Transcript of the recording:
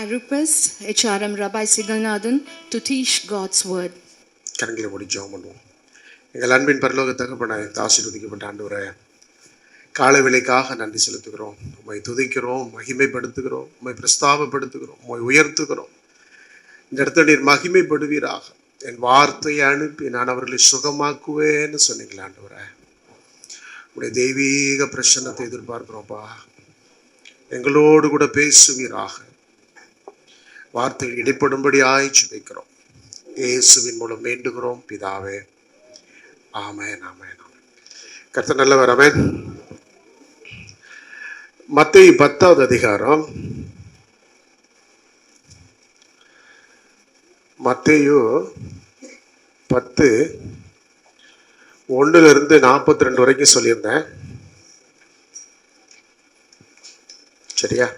I request HRM Rabbi Siganathan to teach God's word. கரங்களை மூடி ஜெபம் பண்ணுவோம். எங்கள் அன்பின் பரலோக தகப்பனே, ஆசீர்வதிக்கப்பட்ட ஆண்டவரே, காலை வேளைக்காக நன்றி செலுத்துகிறோம். உம்மை துதிக்கிறோம், மகிமைப்படுத்துகிறோம், உம்மை பிரஸ்தாபப்படுத்துகிறோம், உம்மை உயர்த்துகிறோம். இந்த இடத்துல நீர் மகிமைப்படுவீராக. என் வார்த்தையை அனுப்பி நான் அவர்களை சுகமாக்குவேன்னு சொன்னீங்களா ஆண்டவரே. உடைய தெய்வீக பிரசன்னத்தை எதிர்பார்க்கிறோம்ப்பா. எங்களோடு கூட பேசுவீராக. வார்த்தைகள் இடைப்படும்படியாய் ஜெபிக்கிறோம். இயேசுவின் மூலம் வேண்டுகிறோம் பிதாவே. ஆமென், ஆமென், ஆமென். கர்த்தர் நல்லவர். ஆமென். மத்தேயு 10வது அதிகாரம், மத்தேயு 10:1 42 வரைக்கும் சொல்லியிருந்தேன். சரியா?